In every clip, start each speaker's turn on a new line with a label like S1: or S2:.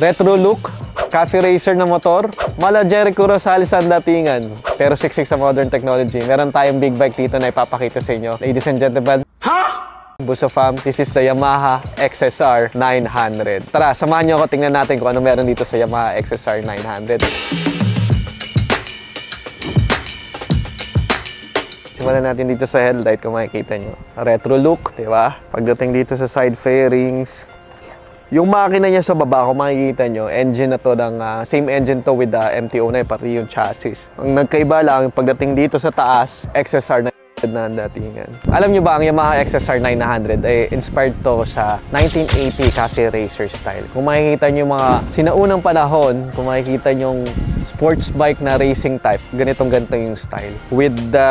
S1: Retro look, cafe racer na motor, mala Jericho Rosales ang datingan. Pero siksik sa modern technology. Meron tayong big bike dito na ipapakita sa inyo. Ladies and gentlemen, Buso fam, this is the Yamaha XSR 900. Tara, samahan nyo ako, tingnan natin kung ano meron dito sa Yamaha XSR 900. Simulan natin dito sa headlight kung makikita nyo. Retro look, di ba? Pagdating dito sa side fairings, yung makina niya sa baba, kung makikita nyo, engine na to ng same engine to with the MT-09, pati yung chassis. Ang nagkaiba lang, pagdating dito sa taas, XSR na datingan. Alam nyo ba, ang Yamaha XSR 900 ay inspired to sa 1980 cafe racer style. Kung makikita nyo mga sinaunang panahon, kung makikita nyo sports bike na racing type, ganitong-ganito yung style. With the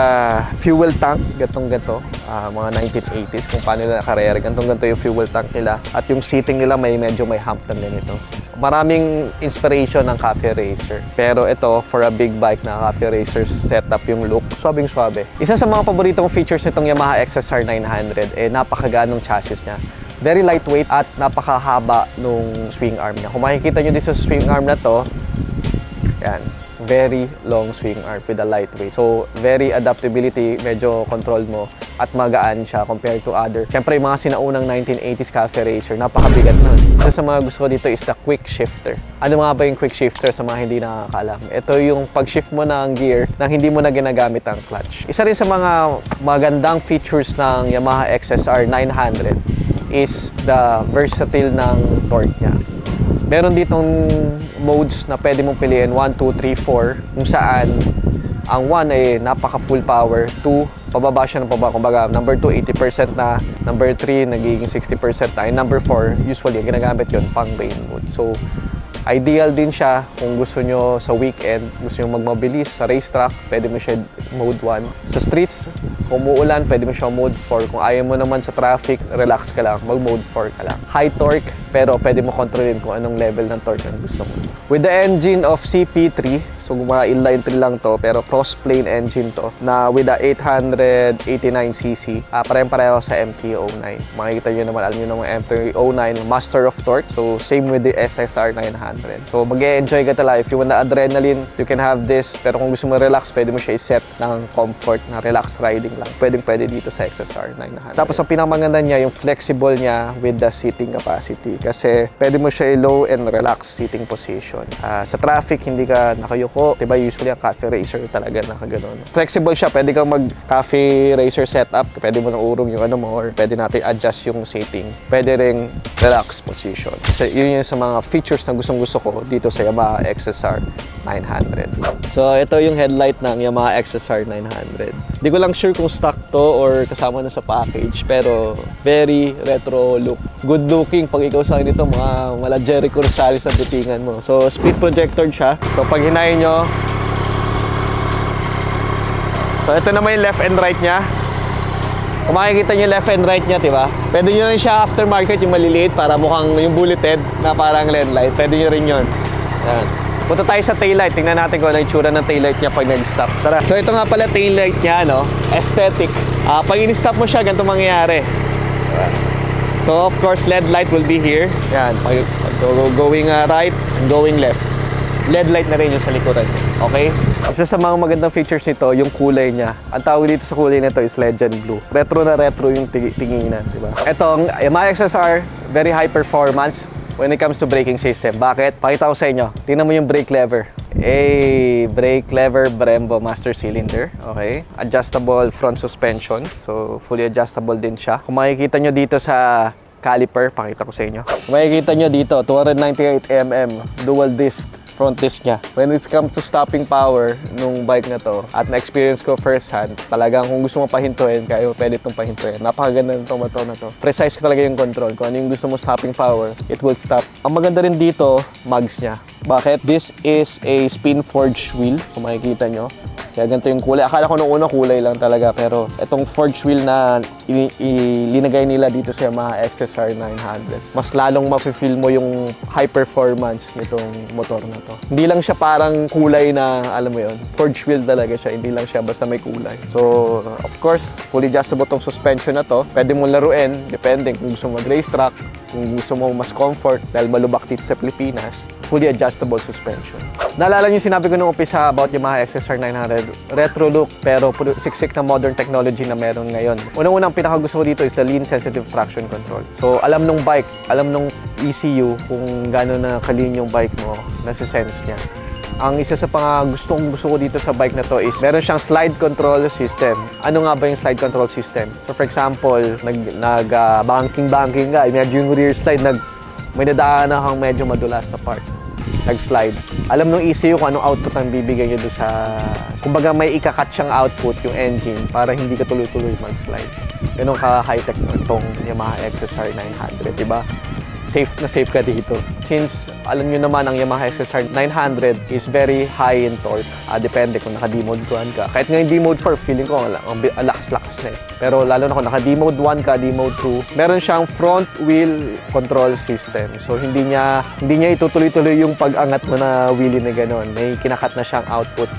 S1: fuel tank, ganitong-ganito, mga 1980s, kung paano nila nakarere, ganitong-ganito yung fuel tank nila. At yung seating nila medyo may hump na ganito. Maraming inspiration ng cafe racer. Pero ito, for a big bike na cafe racer setup yung look, swabing-swabe. Isa sa mga paboritong features nitong Yamaha XSR 900, napakagaan ng chassis niya. Very lightweight at napakahaba nung swing arm niya. Kung makikita nyo dito sa swing arm na to, yan, very long swing arm with a lightweight. So, very adaptability, medyo control mo at magaan siya compared to other. Siyempre, yung mga sinaunang 1980s cafe racer, napakabigat na. Isa sa mga gusto ko dito is the quick shifter. Ano nga ba yung quick shifter sa mga hindi nakakaalam? Ito yung pag-shift mo ng gear nang hindi mo na ginagamit ang clutch. Isa rin sa mga magandang features ng Yamaha XSR 900 is the versatile ng torque niya. Meron ditong modes na pwede mong piliin, 1, 2, 3, 4, kung saan ang 1 ay napaka full power, 2, pababa siya ng pababa, kumbaga number 2, 80% na, number 3, nagiging 60% na, and number 4, usually, ginagamit yun pang rain mode. So, ideal din siya kung gusto nyo sa weekend, gusto nyo magmabilis sa racetrack, pwede mo siya mode 1. Sa streets, kung umuulan, pwede mo siya mode 4. Kung ayaw mo naman sa traffic, relax ka lang, mag mode 4 ka lang. High torque, pero pwede mo kontrolin kung anong level ng torque ang gusto mo. With the engine of CP3, so mga inline 3 lang to, pero cross-plane engine to, na with the 889cc, parehong-pareho sa MT-09. Makikita nyo naman, alam nyo naman MT-09, master of torque, so same with the SSR 900. So mag-e-enjoy ka talaga. If you want na adrenaline, you can have this, pero kung gusto mo relax, pwede mo siya i-set ng comfort na relax riding lang. Pwede dito sa XSR 900. Tapos ang pinakamaganda niya, yung flexible niya with the seating capacity. Kasi pwede mo siya i-low and relax seating position. Sa traffic, hindi ka nakayuko. Diba usually ang cafe racer talaga nakaganon. Flexible siya. Pwede kang mag-cafe racer setup. Pwede mo nang urong yung ano mo or pwede natin adjust yung seating. Pwede ring relax position. So yun yung sa mga features na gustong-gusto ko dito sa Yamaha XSR 900. So ito yung headlight ng Yamaha XSR 900. Di ko lang sure kung stock to or kasama na sa package, pero very retro look. Good looking pag ikaw sa akin dito, mga Jericho Rosales ang titingan mo. So speed projector siya. So pag hinayin nyo, so ito naman yung left and right niya. Kung makikita nyo left and right niya, diba? Pwede nyo rin siya aftermarket, yung maliliit para mukhang yung bulleted na parang LED light. Pwede nyo rin yun. Yan. Punta tayo sa taillight. Tingnan natin kung ano yung tsura ng taillight niya pag nag-stop. Tara. So ito nga pala taillight niya, no? Aesthetic. Pag in-stop mo siya, ganito mangyayari. So of course, LED light will be here. Yan. Pag going right and going left. LED light na rin yung sa likuran. Okay? Isa sa mga magandang features nito, yung kulay niya. Ang tawag dito sa kulay nito is Legend Blue. Retro na retro yung tinginan, di ba? Itong Yamaha XSR, very high performance when it comes to braking system. Bakit? Pakita ko sa inyo. Tingnan mo yung brake lever. Brake lever Brembo master cylinder. Okay? Adjustable front suspension. So, fully adjustable din siya. Kung makikita nyo dito sa caliper, pakita ko sa inyo. Kung makikita nyo dito, 298mm dual disc front disc niya. When it comes to stopping power nung bike na to, at na-experience ko first hand, talagang kung gusto mo pahintuin, kaya mo pwede itong pahintuin. Napakaganda nitong motor na to. Precise ko talaga yung control. Kung ano yung gusto mo stopping power, it will stop. Ang maganda rin dito, mags niya. Bakit? This is a spin forged wheel, kung makikita nyo. Kaya ganito yung kulay. Akala ko nung una kulay lang talaga, pero itong forged wheel na ilinagay nila dito sa Yamaha XSR 900, mas lalong mafe-feel mo yung high performance nitong motor na to. Hindi lang siya parang kulay na, alam mo yun, forged wheel talaga siya. Hindi lang siya basta may kulay. So, of course, fully adjustable tong suspension na to. Pwede mo laruin, depending kung gusto mo mag-racetrack. Kung gusto mo mas comfort dahil malubak dito sa Pilipinas, fully adjustable suspension. Naalala niyo sinabi ko nung umpisa about Yamaha XSR 900, retro look pero siksik na modern technology na meron ngayon. Unang-unang pinakagusto ko dito is the lean sensitive traction control. So alam nung bike, alam nung ECU kung gaano na kalin yung bike mo, nasa-sense niya. Ang isa sa gusto ko dito sa bike na to is meron siyang slide control system. Ano nga ba yung slide control system? So for example, banking ka, imagine yung rear slide, may nadaanan kang medyo madulas na part. Nag-slide. Alam nung ECU kung anong output ang bibigay nyo doon sa... Kumbaga may ikakat siyang output yung engine para hindi ka tuloy-tuloy mag-slide. Ganun ka-high-tech itong Yamaha XSR 900, diba? Safe na safe ka dito. Since alam nyo naman ang Yamaha XSR 900 is very high in torque. Depende kung naka-D-mode 1 ka. Kahit nga yung D-mode 4, feeling ko ang lakas-lakas na eh. Pero lalo na kung naka-D-mode 1 ka, D-mode 2, meron siyang front wheel control system. So hindi niya itutuloy-tuloy yung pag-angat mo na wheelie na gano'n. May kinakat na siyang output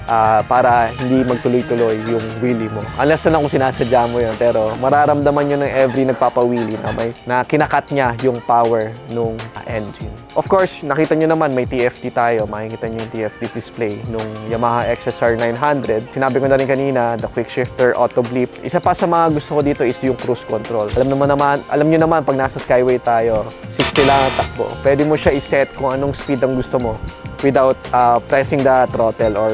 S1: para hindi magtuloy-tuloy yung wheelie mo. Unless na lang kung sinasadya mo yun. Pero mararamdaman nyo ng every nagpapa-wheelie na kinakat niya yung power nung engine. Of course, nakita nyo naman may TFT tayo. Makikita nyo yung TFT display nung Yamaha XSR 900. Sinabi ko na rin kanina, the quick shifter, auto blip. Isa pa sa mga gusto ko dito is yung cruise control. Alam nyo naman pag nasa Skyway tayo, 60 lang ang takbo. Pwede mo siya iset kung anong speed ang gusto mo without pressing the throttle or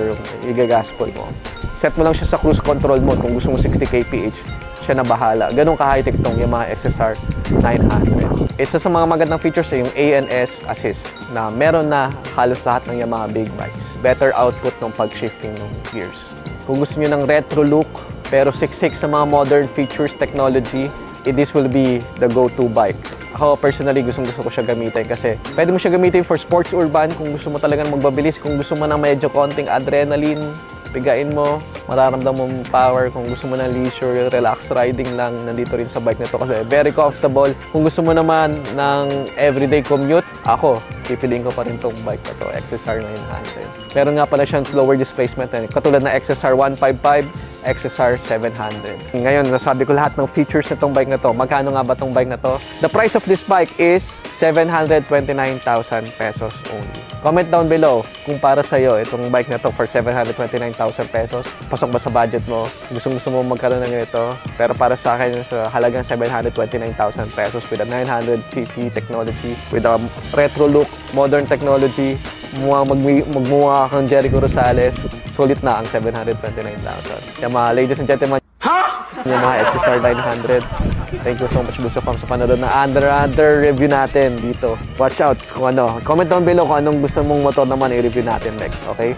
S1: igagaspol mo. Set mo lang siya sa cruise control mode kung gusto mo 60 kph. Siya na bahala. Ganun ka-high-tech tong Yamaha XSR 900. Isa sa mga magandang features ay yung ANS assist na meron na halos lahat ng Yamaha big bikes. Better output ng pag-shifting ng gears. Kung gusto niyo ng retro look pero siksik sa mga modern features technology, this will be the go-to bike. Ako personally gusto ko siya gamitin kasi pwede mo siya gamitin for sports urban kung gusto mo talagang magbabilis, kung gusto mo na medyo konting adrenaline, pigain mo, mararamdaman mo power. Kung gusto mo ng leisure, relax riding lang, nandito rin sa bike na to kasi very comfortable. Kung gusto mo naman ng everyday commute, ako, pipiliin ko pa rin tong bike na to, XSR 900. Meron nga pala siyang slower displacement, katulad na XSR 155, XSR 700. Ngayon, nasabi ko lahat ng features na tong bike na to. Magkano nga ba tong bike na to? The price of this bike is 729,000 pesos only. Comment down below kung para sa'yo itong bike na to for 729,000 pesos. Pasok ba sa budget mo? Gusto mo magkaroon ng ganito? Pero para sa akin, sa halagang 729,000 pesos with a 900cc technology, with a retro look, modern technology, magmumukha kang Jericho Rosales, sulit na ang 729,000. Yamaha, ladies and gentlemen, Yamaha XSR 900. Thank you so much, Buso Pam, sa panonood na under review natin dito. Watch out kung ano. Comment down below kung anong gusto mong motor naman i-review natin next, okay?